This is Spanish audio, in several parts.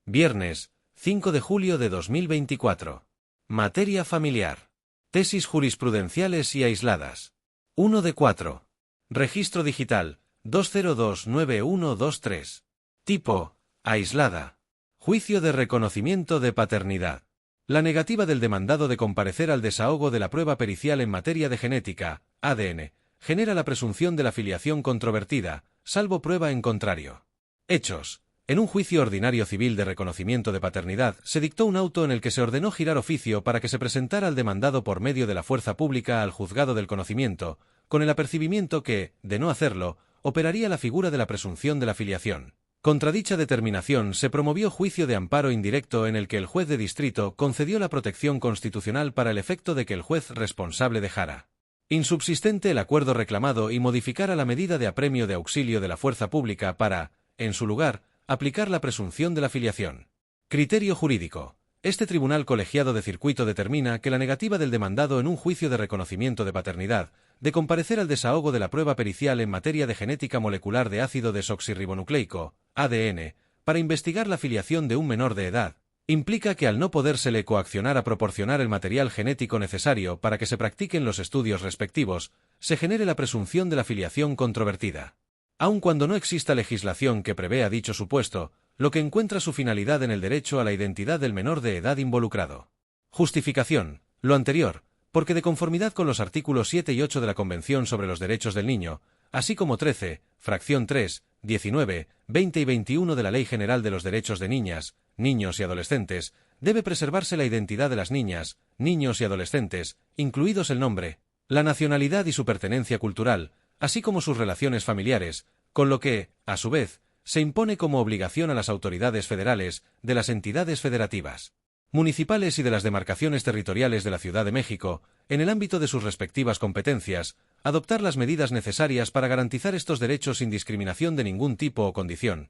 Viernes, 5 de julio de 2024. Materia familiar. Tesis jurisprudenciales y aisladas. 1 de 4. Registro digital, 2029123. Tipo, aislada. Juicio de reconocimiento de paternidad. La negativa del demandado de comparecer al desahogo de la prueba pericial en materia de genética, ADN, genera la presunción de la filiación controvertida, salvo prueba en contrario. Hechos. En un juicio ordinario civil de reconocimiento de paternidad, se dictó un auto en el que se ordenó girar oficio para que se presentara al demandado por medio de la fuerza pública al juzgado del conocimiento, con el apercibimiento que, de no hacerlo, operaría la figura de la presunción de la filiación. Contra dicha determinación se promovió juicio de amparo indirecto en el que el juez de distrito concedió la protección constitucional para el efecto de que el juez responsable dejara insubsistente el acuerdo reclamado y modificara la medida de apremio de auxilio de la fuerza pública para, en su lugar, aplicar la presunción de la filiación. Criterio jurídico. Este tribunal colegiado de circuito determina que la negativa del demandado en un juicio de reconocimiento de paternidad, de comparecer al desahogo de la prueba pericial en materia de genética molecular de ácido desoxirribonucleico, ADN, para investigar la filiación de un menor de edad, implica que al no podérsele coaccionar a proporcionar el material genético necesario para que se practiquen los estudios respectivos, se genere la presunción de la filiación controvertida. Aun cuando no exista legislación que prevea dicho supuesto, lo que encuentra su finalidad en el derecho a la identidad del menor de edad involucrado. Justificación. Lo anterior, porque de conformidad con los artículos 7 y 8 de la Convención sobre los Derechos del Niño, así como 13, fracción 3, 19, 20 y 21 de la Ley General de los Derechos de Niñas, Niños y Adolescentes, debe preservarse la identidad de las niñas, niños y adolescentes, incluidos el nombre, la nacionalidad y su pertenencia cultural, así como sus relaciones familiares, con lo que, a su vez, se impone como obligación a las autoridades federales, de las entidades federativas, municipales y de las demarcaciones territoriales de la Ciudad de México, en el ámbito de sus respectivas competencias, adoptar las medidas necesarias para garantizar estos derechos sin discriminación de ningún tipo o condición.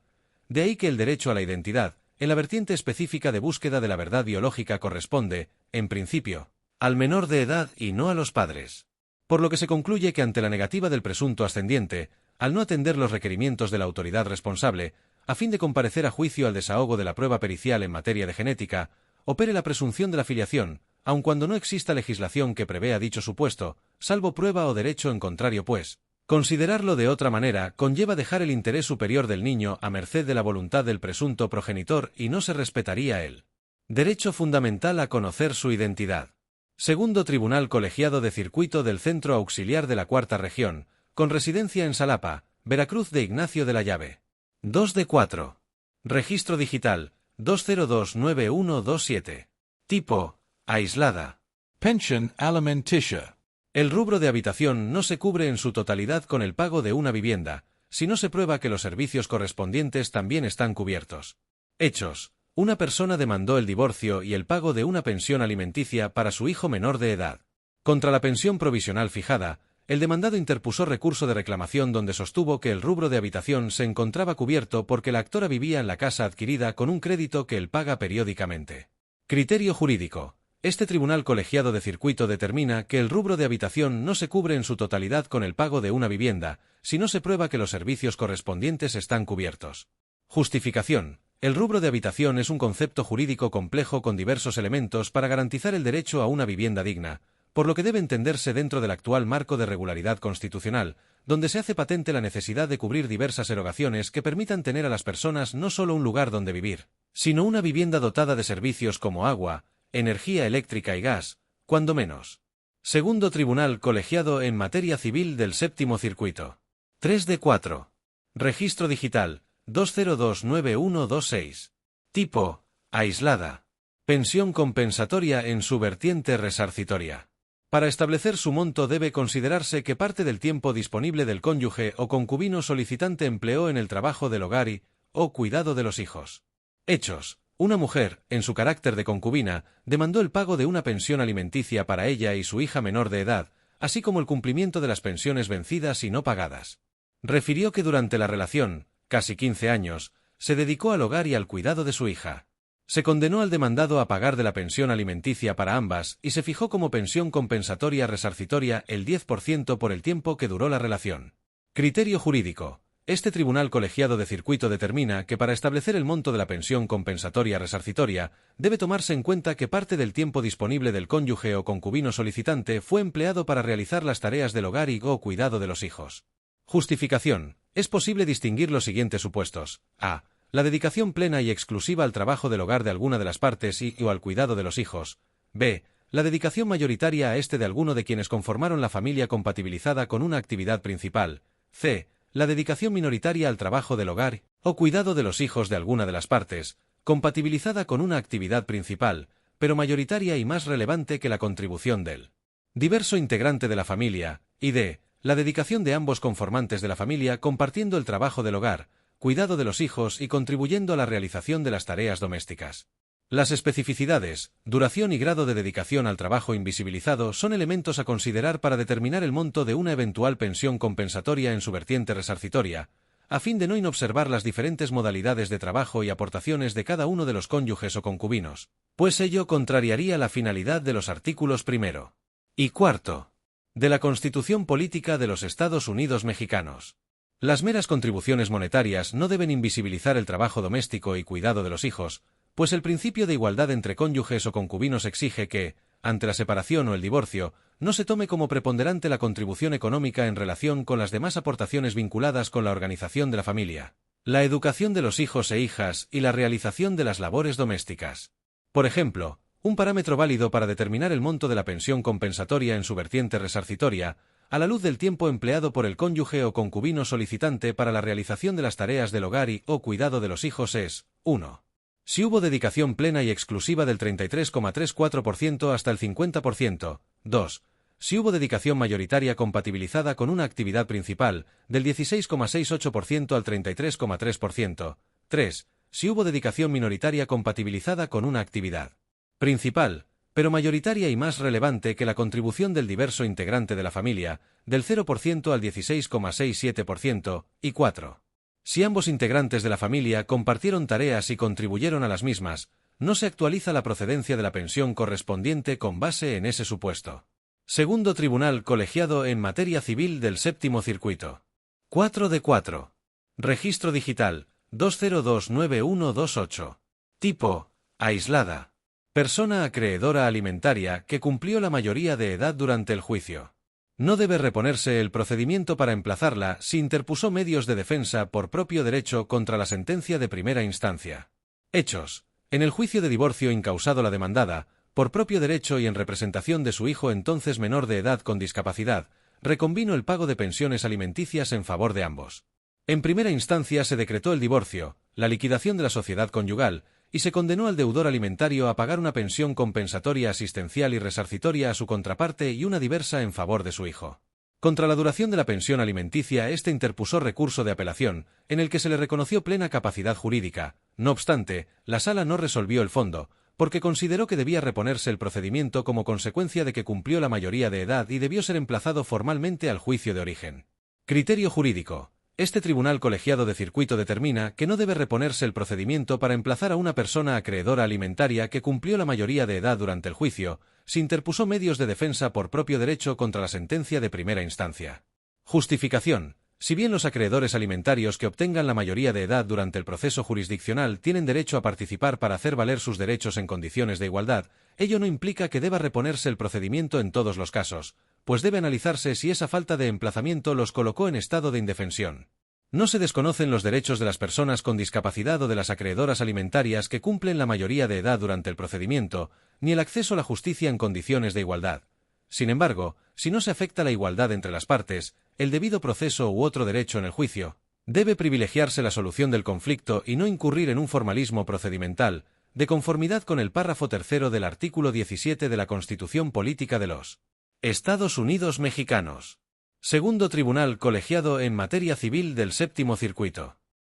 De ahí que el derecho a la identidad, en la vertiente específica de búsqueda de la verdad biológica corresponde, en principio, al menor de edad y no a los padres. Por lo que se concluye que ante la negativa del presunto ascendiente, al no atender los requerimientos de la autoridad responsable, a fin de comparecer a juicio al desahogo de la prueba pericial en materia de genética, opere la presunción de la filiación, aun cuando no exista legislación que prevea dicho supuesto, salvo prueba o derecho en contrario pues. Considerarlo de otra manera conlleva dejar el interés superior del niño a merced de la voluntad del presunto progenitor y no se respetaría el derecho fundamental a conocer su identidad. Segundo Tribunal Colegiado de Circuito del Centro Auxiliar de la Cuarta Región, con residencia en Xalapa, Veracruz de Ignacio de la Llave. 2 de 4. Registro digital, 2029127. Tipo, aislada. Pension alimenticia. El rubro de habitación no se cubre en su totalidad con el pago de una vivienda, si no se prueba que los servicios correspondientes también están cubiertos. Hechos. Una persona demandó el divorcio y el pago de una pensión alimenticia para su hijo menor de edad. Contra la pensión provisional fijada, el demandado interpuso recurso de reclamación donde sostuvo que el rubro de habitación se encontraba cubierto porque la actora vivía en la casa adquirida con un crédito que él paga periódicamente. Criterio jurídico. Este tribunal colegiado de circuito determina que el rubro de habitación no se cubre en su totalidad con el pago de una vivienda, si no se prueba que los servicios correspondientes están cubiertos. Justificación. El rubro de habitación es un concepto jurídico complejo con diversos elementos para garantizar el derecho a una vivienda digna, por lo que debe entenderse dentro del actual marco de regularidad constitucional, donde se hace patente la necesidad de cubrir diversas erogaciones que permitan tener a las personas no solo un lugar donde vivir, sino una vivienda dotada de servicios como agua, energía eléctrica y gas, cuando menos. Segundo Tribunal Colegiado en Materia Civil del Séptimo Circuito. 3 de 4. Registro digital, 2029126. Tipo, aislada. Pensión compensatoria en su vertiente resarcitoria. Para establecer su monto debe considerarse que parte del tiempo disponible del cónyuge o concubino solicitante empleó en el trabajo del hogar o cuidado de los hijos. Hechos. Una mujer, en su carácter de concubina, demandó el pago de una pensión alimenticia para ella y su hija menor de edad, así como el cumplimiento de las pensiones vencidas y no pagadas. Refirió que durante la relación, casi 15 años, se dedicó al hogar y al cuidado de su hija. Se condenó al demandado a pagar de la pensión alimenticia para ambas y se fijó como pensión compensatoria resarcitoria el 10% por el tiempo que duró la relación. Criterio jurídico. este tribunal colegiado de circuito determina que para establecer el monto de la pensión compensatoria resarcitoria, debe tomarse en cuenta que parte del tiempo disponible del cónyuge o concubino solicitante fue empleado para realizar las tareas del hogar y/o cuidado de los hijos. Justificación. Es posible distinguir los siguientes supuestos. A. La dedicación plena y exclusiva al trabajo del hogar de alguna de las partes y/o al cuidado de los hijos. B. La dedicación mayoritaria a este de alguno de quienes conformaron la familia compatibilizada con una actividad principal. C. La dedicación minoritaria al trabajo del hogar o cuidado de los hijos de alguna de las partes, compatibilizada con una actividad principal, pero mayoritaria y más relevante que la contribución del diverso integrante de la familia, y D. La dedicación de ambos conformantes de la familia compartiendo el trabajo del hogar, cuidado de los hijos y contribuyendo a la realización de las tareas domésticas. Las especificidades, duración y grado de dedicación al trabajo invisibilizado son elementos a considerar para determinar el monto de una eventual pensión compensatoria en su vertiente resarcitoria, a fin de no inobservar las diferentes modalidades de trabajo y aportaciones de cada uno de los cónyuges o concubinos, pues ello contrariaría la finalidad de los artículos 1 y 4 de la Constitución Política de los Estados Unidos Mexicanos. Las meras contribuciones monetarias no deben invisibilizar el trabajo doméstico y cuidado de los hijos, pues el principio de igualdad entre cónyuges o concubinos exige que, ante la separación o el divorcio, no se tome como preponderante la contribución económica en relación con las demás aportaciones vinculadas con la organización de la familia, la educación de los hijos e hijas y la realización de las labores domésticas. Por ejemplo, un parámetro válido para determinar el monto de la pensión compensatoria en su vertiente resarcitoria, a la luz del tiempo empleado por el cónyuge o concubino solicitante para la realización de las tareas del hogar y/o cuidado de los hijos es 1. Si hubo dedicación plena y exclusiva del 33,34% hasta el 50%, 2. Si hubo dedicación mayoritaria compatibilizada con una actividad principal, del 16,68% al 33,3%, 3. Si hubo dedicación minoritaria compatibilizada con una actividad principal, pero mayoritaria y más relevante que la contribución del diverso integrante de la familia, del 0% al 16,67%, y 4. Si ambos integrantes de la familia compartieron tareas y contribuyeron a las mismas, no se actualiza la procedencia de la pensión correspondiente con base en ese supuesto. Segundo Tribunal Colegiado en Materia Civil del Séptimo Circuito. 4 de 4. Registro Digital, 2029128. Tipo, aislada. Persona acreedora alimentaria que cumplió la mayoría de edad durante el juicio. No debe reponerse el procedimiento para emplazarla si interpuso medios de defensa por propio derecho contra la sentencia de primera instancia. Hechos. En el juicio de divorcio incausado la demandada, por propio derecho y en representación de su hijo entonces menor de edad con discapacidad, reconvino el pago de pensiones alimenticias en favor de ambos. En primera instancia se decretó el divorcio, la liquidación de la sociedad conyugal, y se condenó al deudor alimentario a pagar una pensión compensatoria asistencial y resarcitoria a su contraparte y una diversa en favor de su hijo. Contra la duración de la pensión alimenticia, éste interpuso recurso de apelación, en el que se le reconoció plena capacidad jurídica. No obstante, la Sala no resolvió el fondo, porque consideró que debía reponerse el procedimiento como consecuencia de que cumplió la mayoría de edad y debió ser emplazado formalmente al juicio de origen. Criterio jurídico. Este tribunal colegiado de circuito determina que no debe reponerse el procedimiento para emplazar a una persona acreedora alimentaria que cumplió la mayoría de edad durante el juicio, si interpuso medios de defensa por propio derecho contra la sentencia de primera instancia. Justificación. Si bien los acreedores alimentarios que obtengan la mayoría de edad durante el proceso jurisdiccional tienen derecho a participar para hacer valer sus derechos en condiciones de igualdad, ello no implica que deba reponerse el procedimiento en todos los casos, pues debe analizarse si esa falta de emplazamiento los colocó en estado de indefensión. No se desconocen los derechos de las personas con discapacidad o de las acreedoras alimentarias que cumplen la mayoría de edad durante el procedimiento, ni el acceso a la justicia en condiciones de igualdad. Sin embargo, si no se afecta la igualdad entre las partes, el debido proceso u otro derecho en el juicio, debe privilegiarse la solución del conflicto y no incurrir en un formalismo procedimental, de conformidad con el párrafo 3 del artículo 17 de la Constitución Política de los Estados Unidos Mexicanos. Segundo Tribunal Colegiado en Materia Civil del Séptimo Circuito.